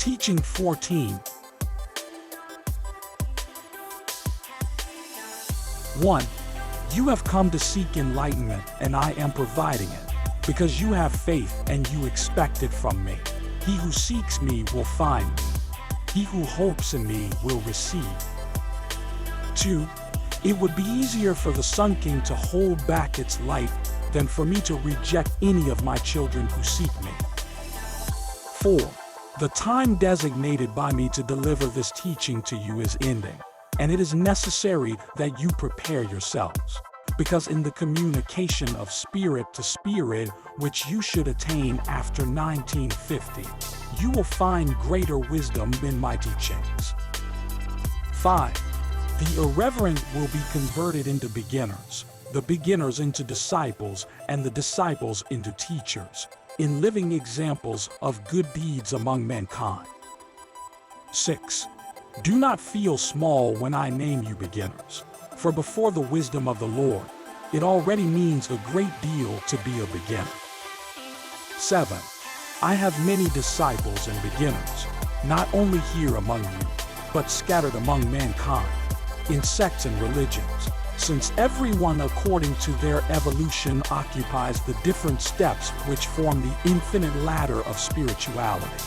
Teaching 14. 1. You have come to seek enlightenment, and I am providing it, because you have faith and you expect it from me. He who seeks me will find me. He who hopes in me will receive. 2. It would be easier for the Sun King to hold back its light than for me to reject any of my children who seek me. 4. The time designated by me to deliver this teaching to you is ending, and it is necessary that you prepare yourselves, because in the communication of spirit to spirit, which you should attain after 1950, you will find greater wisdom in my teachings. 5. The irreverent will be converted into beginners, the beginners into disciples, and the disciples into teachers, in living examples of good deeds among mankind. 6. Do not feel small when I name you beginners, for before the wisdom of the Lord, it already means a great deal to be a beginner. 7. I have many disciples and beginners, not only here among you, but scattered among mankind, in sects and religions, since everyone according to their evolution occupies the different steps which form the infinite ladder of spirituality.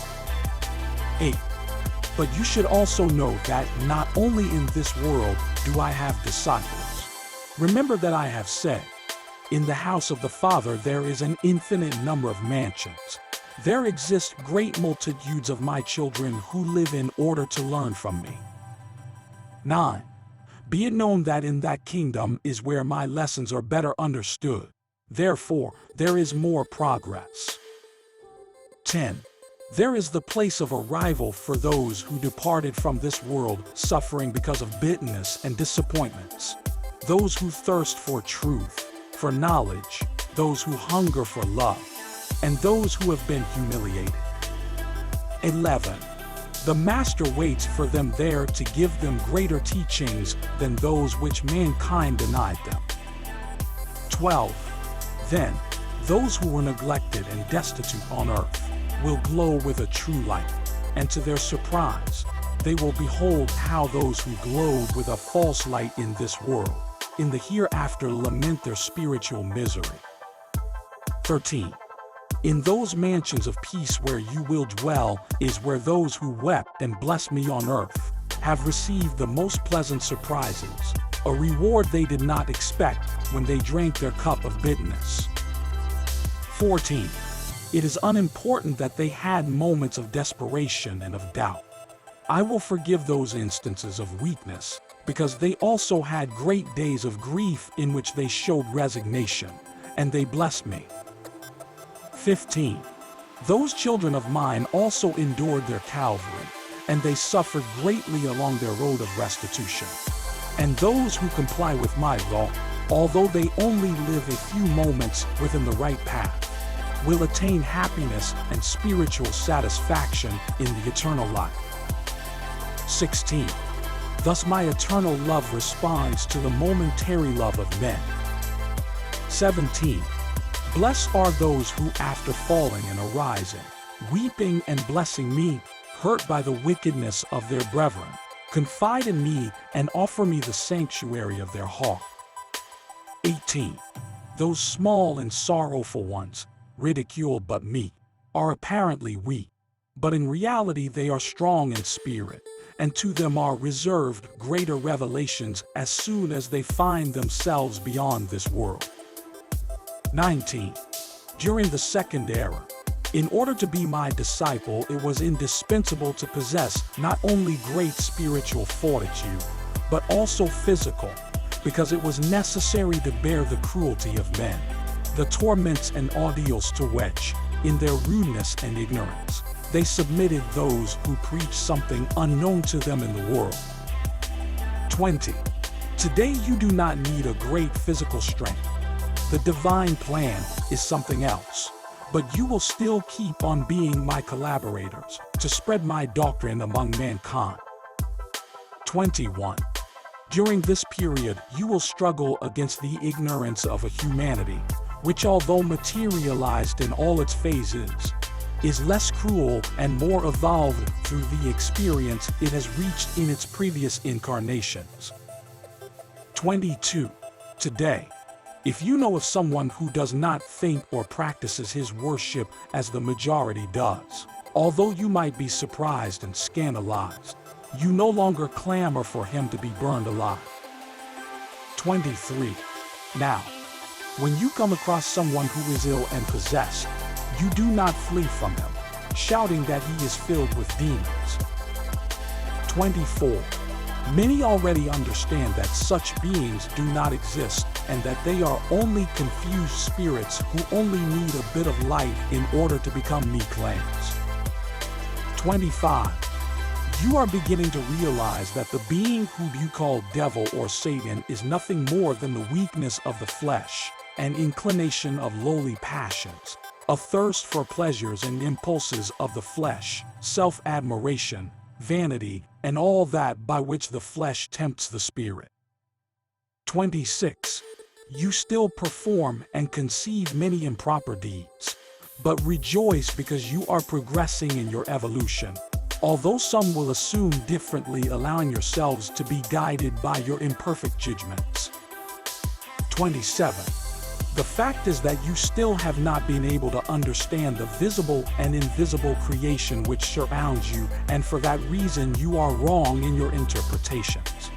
8. But you should also know that not only in this world do I have disciples. Remember that I have said, in the house of the Father there is an infinite number of mansions. There exist great multitudes of my children who live in order to learn from me. 9. Be it known that in that kingdom is where my lessons are better understood. Therefore, there is more progress. 10. There is the place of arrival for those who departed from this world, suffering because of bitterness and disappointments. Those who thirst for truth, for knowledge, those who hunger for love, and those who have been humiliated. 11. The Master waits for them there to give them greater teachings than those which mankind denied them. 12. Then, those who were neglected and destitute on earth will glow with a true light, and to their surprise, they will behold how those who glowed with a false light in this world, in the hereafter lament their spiritual misery. 13. In those mansions of peace where you will dwell is where those who wept and blessed me on earth have received the most pleasant surprises, a reward they did not expect when they drank their cup of bitterness. 14. It is unimportant that they had moments of desperation and of doubt. I will forgive those instances of weakness, because they also had great days of grief in which they showed resignation, and they blessed me. 15. Those children of mine also endured their Calvary, and they suffered greatly along their road of restitution. And those who comply with my law, although they only live a few moments within the right path, will attain happiness and spiritual satisfaction in the eternal life. 16. Thus my eternal love responds to the momentary love of men. 17. Blessed are those who, after falling and arising, weeping and blessing me, hurt by the wickedness of their brethren, confide in me and offer me the sanctuary of their heart. 18. Those small and sorrowful ones, ridiculed but meek, are apparently weak, but in reality they are strong in spirit, and to them are reserved greater revelations as soon as they find themselves beyond this world. 19. During the second era, in order to be my disciple, it was indispensable to possess not only great spiritual fortitude, but also physical, because it was necessary to bear the cruelty of men, the torments and ordeals to which, in their rudeness and ignorance, they submitted those who preached something unknown to them in the world. 20. Today you do not need a great physical strength. The divine plan is something else, but you will still keep on being my collaborators to spread my doctrine among mankind. 21. During this period, you will struggle against the ignorance of a humanity, which although materialized in all its phases, is less cruel and more evolved through the experience it has reached in its previous incarnations. 22. Today, if you know of someone who does not think or practices his worship as the majority does, although you might be surprised and scandalized, you no longer clamor for him to be burned alive. 23. Now, when you come across someone who is ill and possessed, you do not flee from him, shouting that he is filled with demons. 24. Many already understand that such beings do not exist and that they are only confused spirits who only need a bit of light in order to become meek lambs. 25. You are beginning to realize that the being whom you call devil or Satan is nothing more than the weakness of the flesh, an inclination of lowly passions, a thirst for pleasures and impulses of the flesh, self-admiration, vanity, and all that by which the flesh tempts the spirit. 26. You still perform and conceive many improper deeds, but rejoice because you are progressing in your evolution, although some will assume differently, allowing yourselves to be guided by your imperfect judgments. 27. The fact is that you still have not been able to understand the visible and invisible creation which surrounds you, and for that reason you are wrong in your interpretations.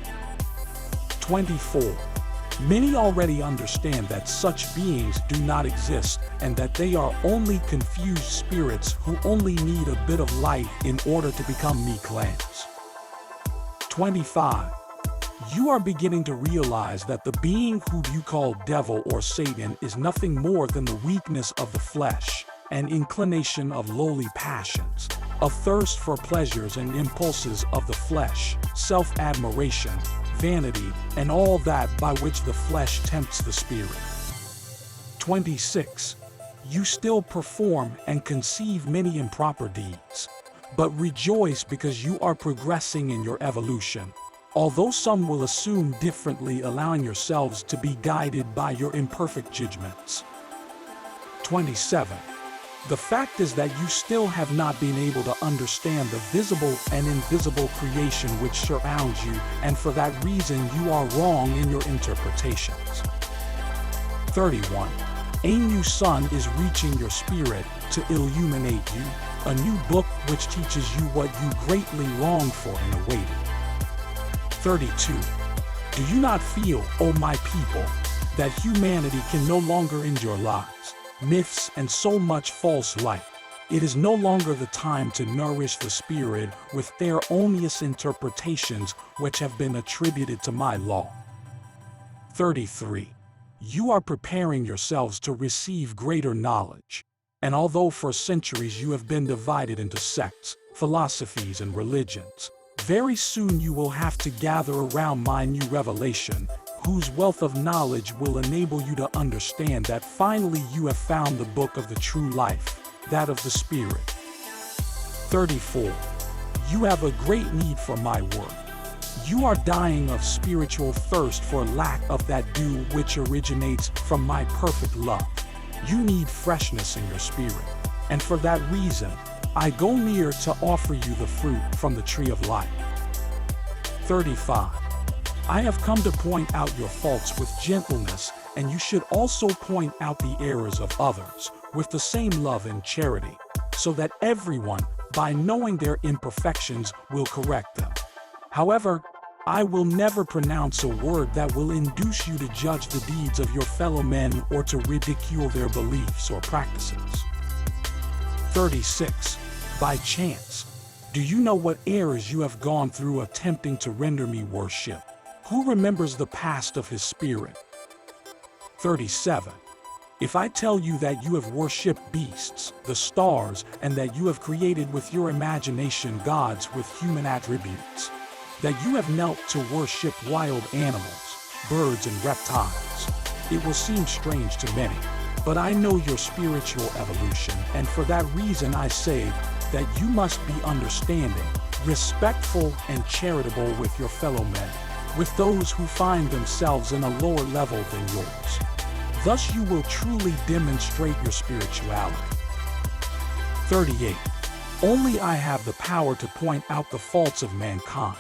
24. Many already understand that such beings do not exist and that they are only confused spirits who only need a bit of light in order to become meek lambs. 25. You are beginning to realize that the being whom you call devil or Satan is nothing more than the weakness of the flesh, an inclination of lowly passions, a thirst for pleasures and impulses of the flesh, self-admiration, vanity, and all that by which the flesh tempts the spirit. 26. You still perform and conceive many improper deeds, but rejoice because you are progressing in your evolution, although some will assume differently, allowing yourselves to be guided by your imperfect judgments. 27. The fact is that you still have not been able to understand the visible and invisible creation which surrounds you, and for that reason you are wrong in your interpretations. 31. A new sun is reaching your spirit to illuminate you, a new book which teaches you what you greatly longed for and awaited. 32. Do you not feel, O my people, that humanity can no longer endure lies, myths, and so much false light? It is no longer the time to nourish the spirit with erroneous interpretations which have been attributed to my law. 33. You are preparing yourselves to receive greater knowledge, and although for centuries you have been divided into sects, philosophies, and religions, very soon you will have to gather around my new revelation, whose wealth of knowledge will enable you to understand that finally you have found the book of the true life, that of the Spirit. 34. You have a great need for my word. You are dying of spiritual thirst for lack of that dew which originates from my perfect love. You need freshness in your spirit, and for that reason, I go near to offer you the fruit from the tree of life. 35. I have come to point out your faults with gentleness, and you should also point out the errors of others with the same love and charity, so that everyone, by knowing their imperfections, will correct them. However, I will never pronounce a word that will induce you to judge the deeds of your fellow men or to ridicule their beliefs or practices. 36. By chance, do you know what errors you have gone through attempting to render me worship? Who remembers the past of his spirit? 37. If I tell you that you have worshipped beasts, the stars, and that you have created with your imagination gods with human attributes, that you have knelt to worship wild animals, birds, and reptiles, it will seem strange to many. But I know your spiritual evolution, and for that reason I say that you must be understanding, respectful, and charitable with your fellow men, with those who find themselves in a lower level than yours. Thus you will truly demonstrate your spirituality. 38. Only I have the power to point out the faults of mankind,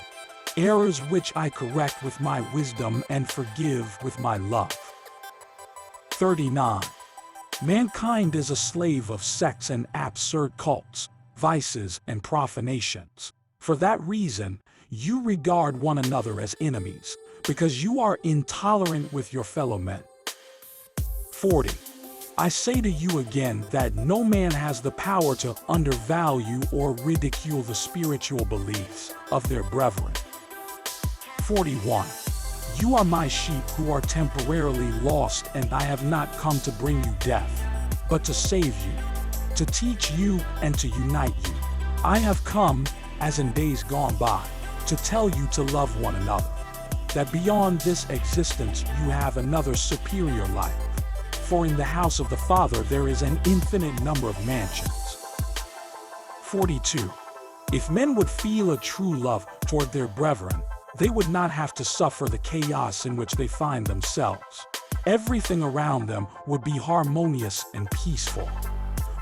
errors which I correct with my wisdom and forgive with my love. 39. Mankind is a slave of sex and absurd cults, vices and profanations. For that reason, you regard one another as enemies, because you are intolerant with your fellow men. 40. I say to you again that no man has the power to undervalue or ridicule the spiritual beliefs of their brethren. 41. You are my sheep who are temporarily lost, and I have not come to bring you death, but to save you, to teach you and to unite you. I have come, as in days gone by, to tell you to love one another, that beyond this existence you have another superior life. For in the house of the Father there is an infinite number of mansions. 42. If men would feel a true love toward their brethren, they would not have to suffer the chaos in which they find themselves. Everything around them would be harmonious and peaceful.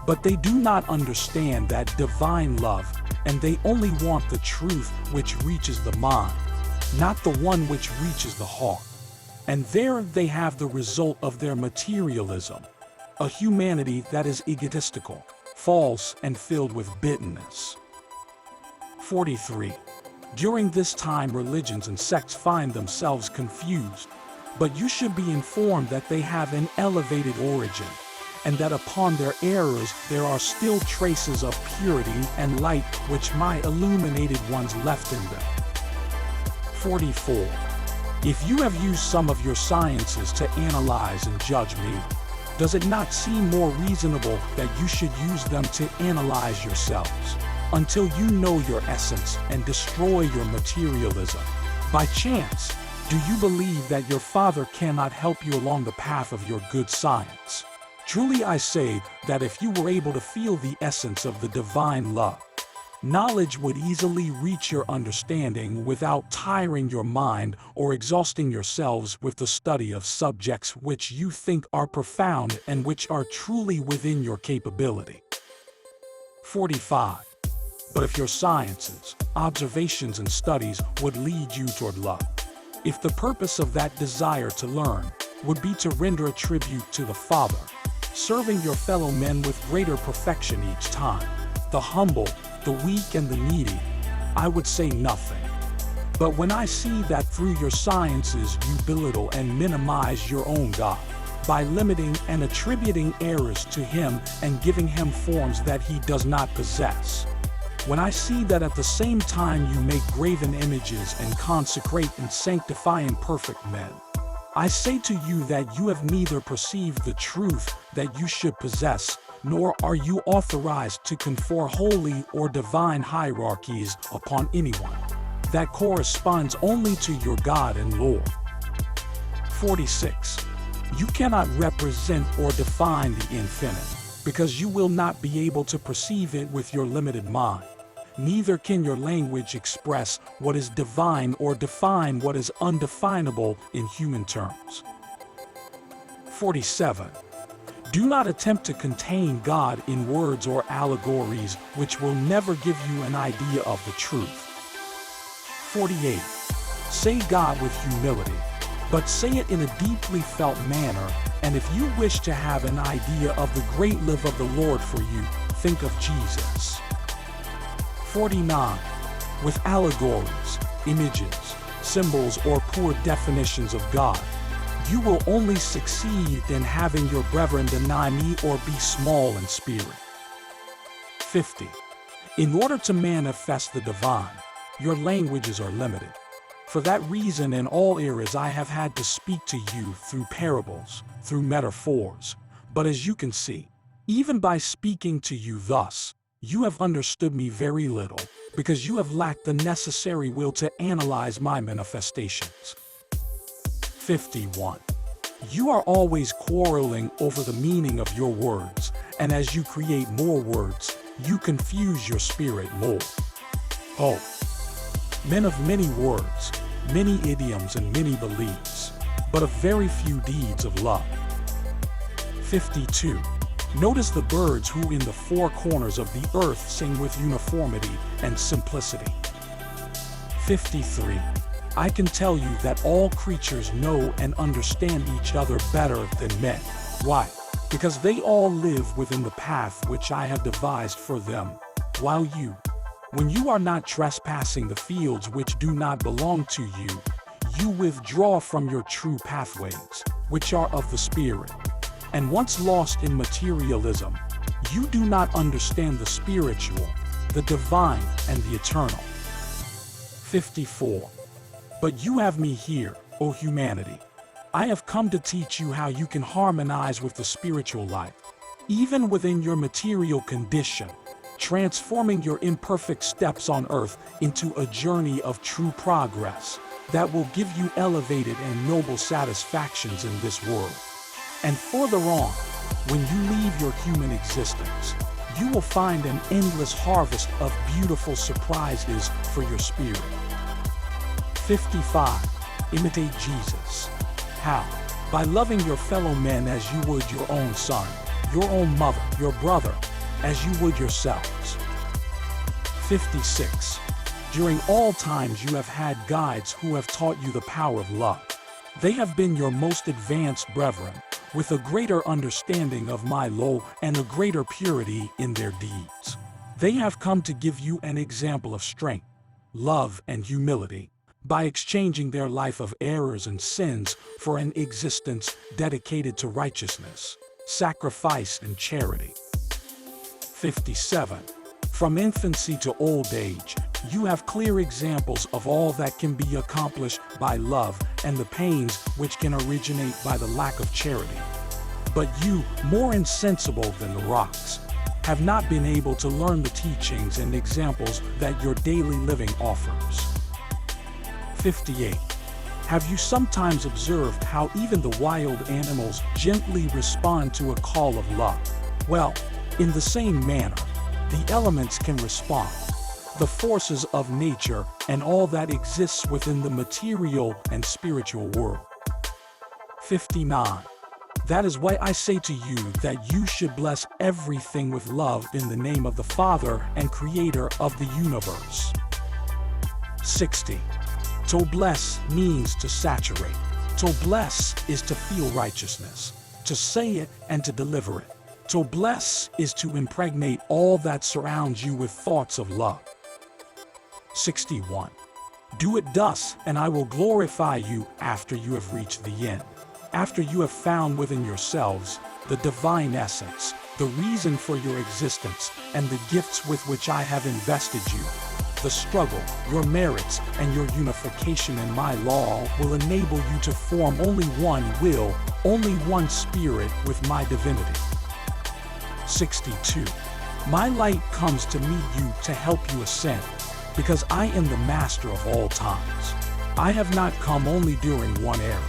But they do not understand that divine love, and they only want the truth which reaches the mind, not the one which reaches the heart. And there they have the result of their materialism, a humanity that is egotistical, false, and filled with bitterness. 43. During this time religions and sects find themselves confused, but you should be informed that they have an elevated origin, and that upon their errors there are still traces of purity and light which my illuminated ones left in them. 44. If you have used some of your sciences to analyze and judge me, does it not seem more reasonable that you should use them to analyze yourselves, until you know your essence and destroy your materialism? By chance, do you believe that your Father cannot help you along the path of your good science? Truly I say that if you were able to feel the essence of the divine love, knowledge would easily reach your understanding without tiring your mind or exhausting yourselves with the study of subjects which you think are profound and which are truly within your capability. 45. But if your sciences, observations, and studies would lead you toward love, if the purpose of that desire to learn would be to render a tribute to the Father, serving your fellow men with greater perfection each time, the humble, the weak, and the needy, I would say nothing. But when I see that through your sciences you belittle and minimize your own God, by limiting and attributing errors to Him and giving Him forms that He does not possess, when I see that at the same time you make graven images and consecrate and sanctify imperfect men, I say to you that you have neither perceived the truth that you should possess, nor are you authorized to confer holy or divine hierarchies upon anyone. That corresponds only to your God and Lord. 46. You cannot represent or define the infinite, because you will not be able to perceive it with your limited mind. Neither can your language express what is divine or define what is undefinable in human terms. 47. Do not attempt to contain God in words or allegories which will never give you an idea of the truth. 48. Say God with humility, but say it in a deeply felt manner, and if you wish to have an idea of the great love of the Lord for you, think of Jesus. 49. With allegories, images, symbols, or poor definitions of God, you will only succeed in having your brethren deny me or be small in spirit. 50. In order to manifest the divine, your languages are limited. For that reason, in all eras I have had to speak to you through parables, through metaphors. But as you can see, even by speaking to you thus, you have understood me very little, because you have lacked the necessary will to analyze my manifestations. 51. You are always quarreling over the meaning of your words, and as you create more words, you confuse your spirit more. Oh, men of many words, many idioms, and many beliefs, but of very few deeds of love. 52. Notice the birds who in the four corners of the earth sing with uniformity and simplicity. 53. I can tell you that all creatures know and understand each other better than men. Why? Because they all live within the path which I have devised for them, while you, when you are not trespassing the fields which do not belong to you, you withdraw from your true pathways, which are of the Spirit. And once lost in materialism, you do not understand the spiritual, the divine, and the eternal. 54. But you have me here, O humanity. I have come to teach you how you can harmonize with the spiritual life, even within your material condition, transforming your imperfect steps on earth into a journey of true progress that will give you elevated and noble satisfactions in this world. And further on, when you leave your human existence, you will find an endless harvest of beautiful surprises for your spirit. 55. Imitate Jesus. How? By loving your fellow men as you would your own son, your own mother, your brother, as you would yourselves. 56. During all times you have had guides who have taught you the power of love. They have been your most advanced brethren, with a greater understanding of my law and a greater purity in their deeds. They have come to give you an example of strength, love, and humility, by exchanging their life of errors and sins for an existence dedicated to righteousness, sacrifice, and charity. 57. From infancy to old age, you have clear examples of all that can be accomplished by love and the pains which can originate by the lack of charity. But you, more insensible than the rocks, have not been able to learn the teachings and examples that your daily living offers. 58. Have you sometimes observed how even the wild animals gently respond to a call of love? Well, in the same manner, the elements can respond. The forces of nature and all that exists within the material and spiritual world. 59. That is why I say to you that you should bless everything with love in the name of the Father and Creator of the universe. 60. To bless means to saturate. To bless is to feel righteousness, to say it and to deliver it. To bless is to impregnate all that surrounds you with thoughts of love. 61. Do it thus, and I will glorify you after you have reached the end. After you have found within yourselves the divine essence, the reason for your existence, and the gifts with which I have invested you. The struggle, your merits, and your unification in my law will enable you to form only one will, only one spirit with my divinity. 62. My light comes to meet you to help you ascend, because I am the master of all times. I have not come only during one era,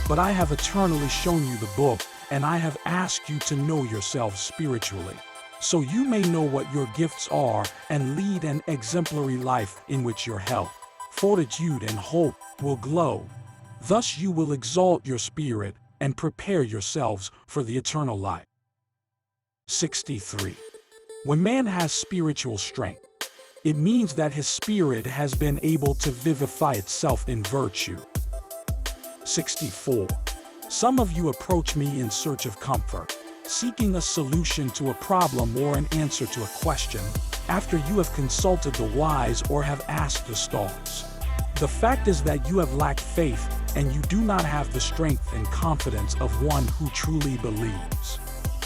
but I have eternally shown you the book, and I have asked you to know yourselves spiritually, so you may know what your gifts are and lead an exemplary life in which your health, fortitude, and hope will glow. Thus you will exalt your spirit and prepare yourselves for the eternal life. 63. When man has spiritual strength, it means that his spirit has been able to vivify itself in virtue. 64. Some of you approach me in search of comfort, seeking a solution to a problem or an answer to a question, after you have consulted the wise or have asked the stars. The fact is that you have lacked faith, and you do not have the strength and confidence of one who truly believes.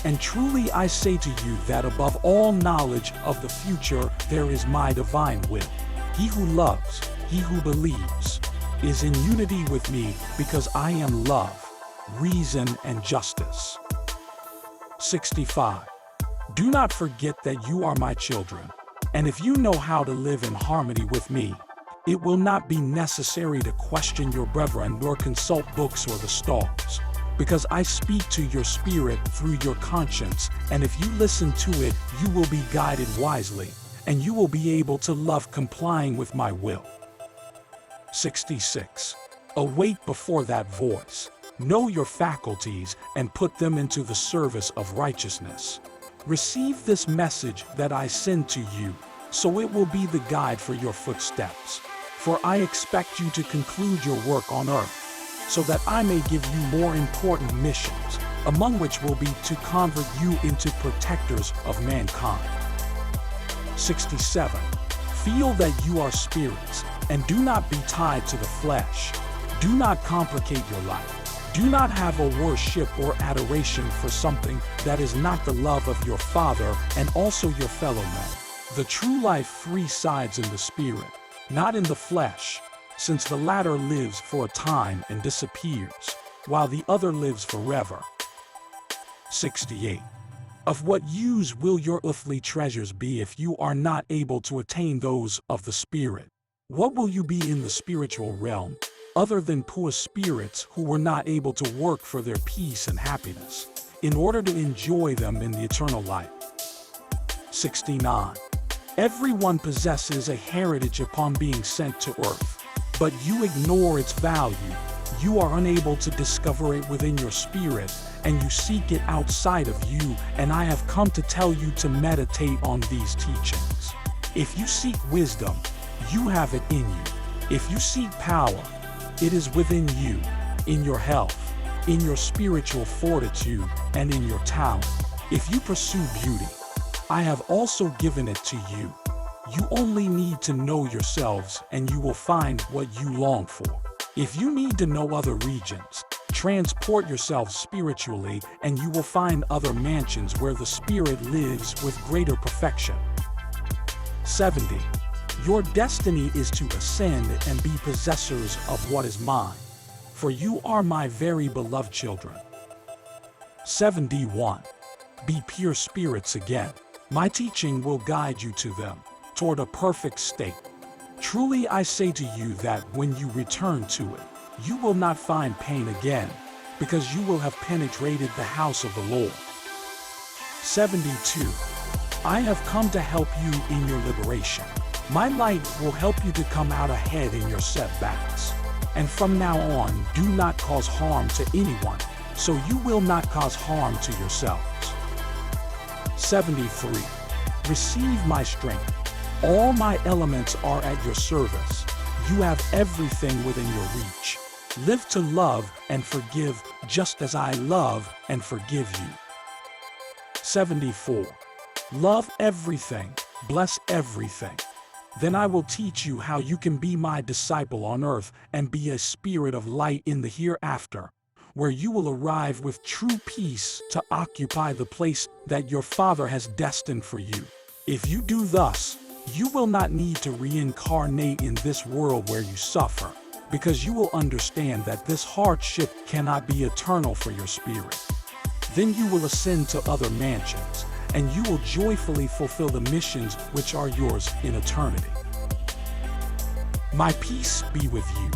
And truly I say to you that above all knowledge of the future there is my divine will. He who loves, he who believes, is in unity with me, because I am love, reason, and justice. 65. Do not forget that you are my children, and if you know how to live in harmony with me, it will not be necessary to question your brethren nor consult books or the stars, because I speak to your spirit through your conscience, and if you listen to it, you will be guided wisely, and you will be able to love complying with my will. 66. Awake before that voice. Know your faculties and put them into the service of righteousness. Receive this message that I send to you, so it will be the guide for your footsteps. For I expect you to conclude your work on earth, so that I may give you more important missions, among which will be to convert you into protectors of mankind. 67. Feel that you are spirits, and do not be tied to the flesh. Do not complicate your life. Do not have a worship or adoration for something that is not the love of your Father and also your fellow men. The true life three sides in the spirit, not in the flesh, since the latter lives for a time and disappears, while the other lives forever. 68. Of what use will your earthly treasures be if you are not able to attain those of the Spirit? What will you be in the spiritual realm, other than poor spirits who were not able to work for their peace and happiness, in order to enjoy them in the eternal life? 69. Everyone possesses a heritage upon being sent to earth, but you ignore its value. You are unable to discover it within your spirit, and you seek it outside of you, and I have come to tell you to meditate on these teachings. If you seek wisdom, you have it in you. If you seek power, it is within you, in your health, in your spiritual fortitude, and in your talent. If you pursue beauty, I have also given it to you. You only need to know yourselves, and you will find what you long for. If you need to know other regions, transport yourselves spiritually, and you will find other mansions where the Spirit lives with greater perfection. 70. Your destiny is to ascend and be possessors of what is mine, for you are my very beloved children. 71. Be pure spirits again. My teaching will guide you to them, toward a perfect state. Truly I say to you that when you return to it, you will not find pain again, because you will have penetrated the house of the Lord. 72. I have come to help you in your liberation. My light will help you to come out ahead in your setbacks. And from now on, do not cause harm to anyone, so you will not cause harm to yourselves. 73. Receive my strength. All my elements are at your service. You have everything within your reach. Live to love and forgive, just as I love and forgive you. 74. Love everything, bless everything. Then I will teach you how you can be my disciple on earth and be a spirit of light in the hereafter, where you will arrive with true peace to occupy the place that your Father has destined for you. If you do thus, you will not need to reincarnate in this world where you suffer, because you will understand that this hardship cannot be eternal for your spirit. Then you will ascend to other mansions, and you will joyfully fulfill the missions which are yours in eternity. My peace be with you.